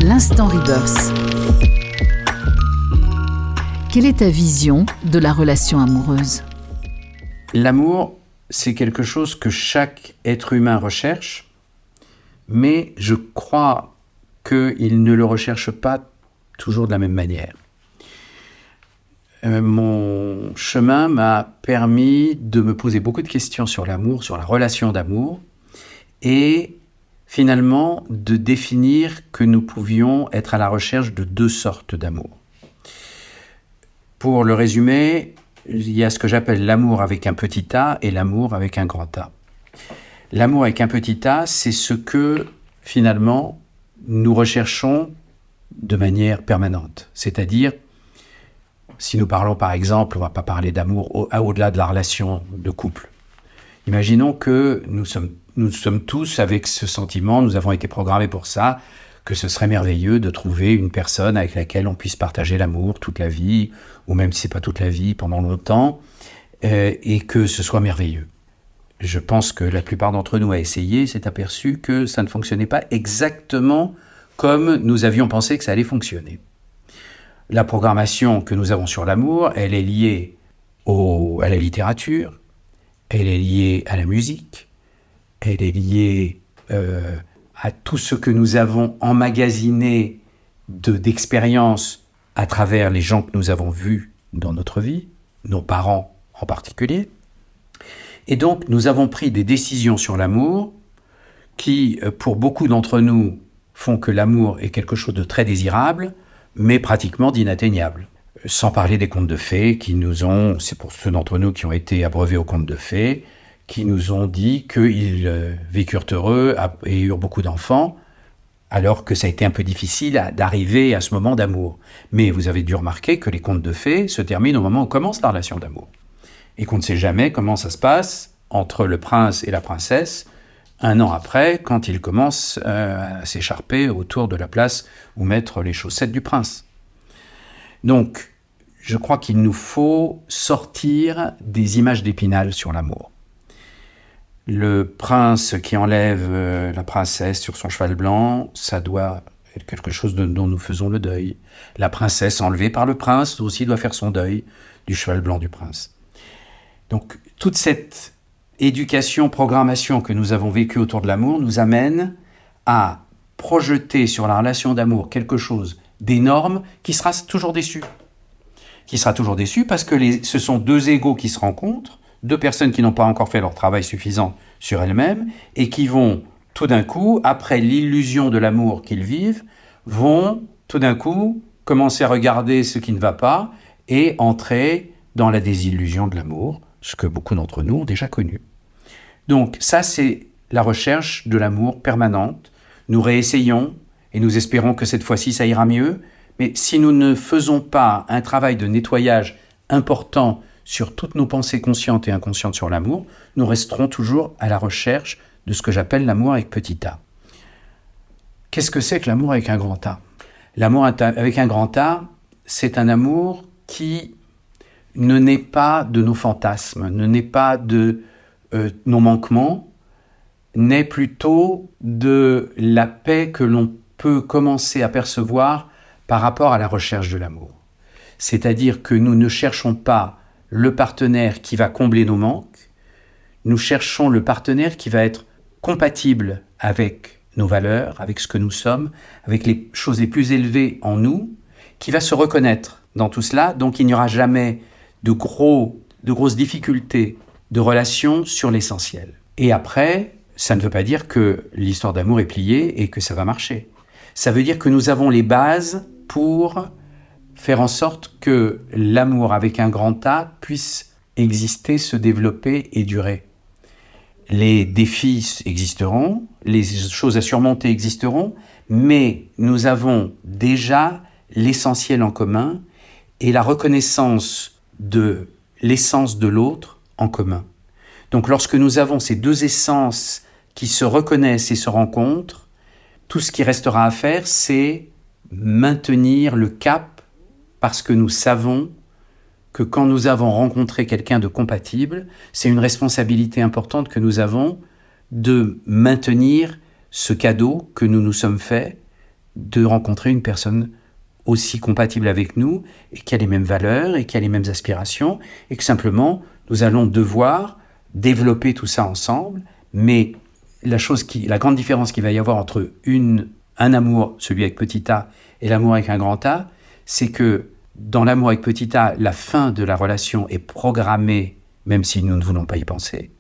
L'instant Rebirth. Quelle est ta vision de la relation amoureuse ? L'amour, c'est quelque chose que chaque être humain recherche, mais je crois qu'il ne le recherche pas toujours de la même manière. Mon chemin m'a permis de me poser beaucoup de questions sur l'amour, sur la relation d'amour, et finalement de définir que nous pouvions être à la recherche de deux sortes d'amour. Pour le résumer, il y a ce que j'appelle l'amour avec un petit a et l'amour avec un grand A. L'amour avec un petit a, c'est ce que finalement nous recherchons de manière permanente, c'est-à-dire si nous parlons par exemple, on ne va pas parler d'amour au-delà de la relation de couple. Imaginons que nous sommes tous avec ce sentiment, nous avons été programmés pour ça, que ce serait merveilleux de trouver une personne avec laquelle on puisse partager l'amour toute la vie, ou même si ce n'est pas toute la vie, pendant longtemps, et que ce soit merveilleux. Je pense que la plupart d'entre nous a essayé, s'est aperçu que ça ne fonctionnait pas exactement comme nous avions pensé que ça allait fonctionner. La programmation que nous avons sur l'amour, elle est liée à la littérature, elle est liée à la musique, elle est liée à tout ce que nous avons emmagasiné d'expériences à travers les gens que nous avons vus dans notre vie, nos parents en particulier. Et donc, nous avons pris des décisions sur l'amour qui, pour beaucoup d'entre nous, font que l'amour est quelque chose de très désirable, mais pratiquement d'inatteignable. Sans parler des contes de fées qui nous ont, c'est pour ceux d'entre nous qui ont été abreuvés aux contes de fées, qui nous ont dit qu'ils vécurent heureux et eurent beaucoup d'enfants, alors que ça a été un peu difficile d'arriver à ce moment d'amour. Mais vous avez dû remarquer que les contes de fées se terminent au moment où commence la relation d'amour. Et qu'on ne sait jamais comment ça se passe entre le prince et la princesse, un an après, quand ils commencent à s'écharper autour de la place où mettre les chaussettes du prince. Donc, je crois qu'il nous faut sortir des images d'Épinal sur l'amour. Le prince qui enlève la princesse sur son cheval blanc, ça doit être quelque chose dont nous faisons le deuil. La princesse enlevée par le prince aussi doit faire son deuil du cheval blanc du prince. Donc, toute cette éducation, programmation que nous avons vécue autour de l'amour nous amène à projeter sur la relation d'amour quelque chose d'énorme qui sera toujours déçu. Qui sera toujours déçu parce que ce sont deux égos qui se rencontrent, deux personnes qui n'ont pas encore fait leur travail suffisant sur elles-mêmes et qui vont tout d'un coup, après l'illusion de l'amour qu'ils vivent, vont tout d'un coup commencer à regarder ce qui ne va pas et entrer dans la désillusion de l'amour, ce que beaucoup d'entre nous ont déjà connu. Donc ça, c'est la recherche de l'amour permanente. Nous réessayons et nous espérons que cette fois-ci, ça ira mieux. Mais si nous ne faisons pas un travail de nettoyage important sur toutes nos pensées conscientes et inconscientes sur l'amour, nous resterons toujours à la recherche de ce que j'appelle l'amour avec petit a. Qu'est-ce que c'est que l'amour avec un grand A ? L'amour avec un grand A, c'est un amour qui ne naît pas de nos fantasmes, ne naît pas de nos manquements, naît plutôt de la paix que l'on peut commencer à percevoir par rapport à la recherche de l'amour. C'est-à-dire que nous ne cherchons pas le partenaire qui va combler nos manques, nous cherchons le partenaire qui va être compatible avec nos valeurs, avec ce que nous sommes, avec les choses les plus élevées en nous, qui va se reconnaître dans tout cela, donc il n'y aura jamais de grosses difficultés de relation sur l'essentiel. Et après, ça ne veut pas dire que l'histoire d'amour est pliée et que ça va marcher. Ça veut dire que nous avons les bases pour faire en sorte que l'amour avec un grand A puisse exister, se développer et durer. Les défis existeront, les choses à surmonter existeront, mais nous avons déjà l'essentiel en commun et la reconnaissance de l'essence de l'autre en commun. Donc lorsque nous avons ces deux essences qui se reconnaissent et se rencontrent, tout ce qui restera à faire, c'est maintenir le cap parce que nous savons que quand nous avons rencontré quelqu'un de compatible, c'est une responsabilité importante que nous avons de maintenir ce cadeau que nous nous sommes fait de rencontrer une personne aussi compatible avec nous et qui a les mêmes valeurs et qui a les mêmes aspirations et que simplement nous allons devoir développer tout ça ensemble. Mais la grande différence qu'il va y avoir entre un amour, celui avec petit a, et l'amour avec un grand A, c'est que dans l'amour avec petit a, la fin de la relation est programmée, même si nous ne voulons pas y penser.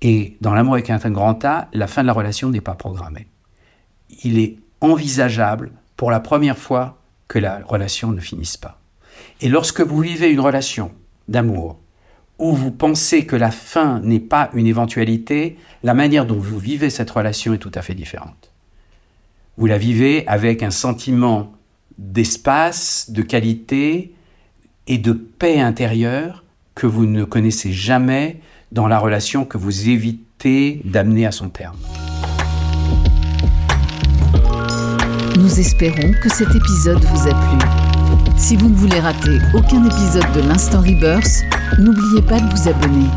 Et dans l'amour avec un grand A, la fin de la relation n'est pas programmée. Il est envisageable pour la première fois que la relation ne finisse pas. Et lorsque vous vivez une relation d'amour où vous pensez que la fin n'est pas une éventualité, la manière dont vous vivez cette relation est tout à fait différente. Vous la vivez avec un sentiment d'espace, de qualité et de paix intérieure que vous ne connaissez jamais dans la relation que vous évitez d'amener à son terme. Nous espérons que cet épisode vous a plu. Si vous ne voulez rater aucun épisode de l'Instant Rebirth, n'oubliez pas de vous abonner.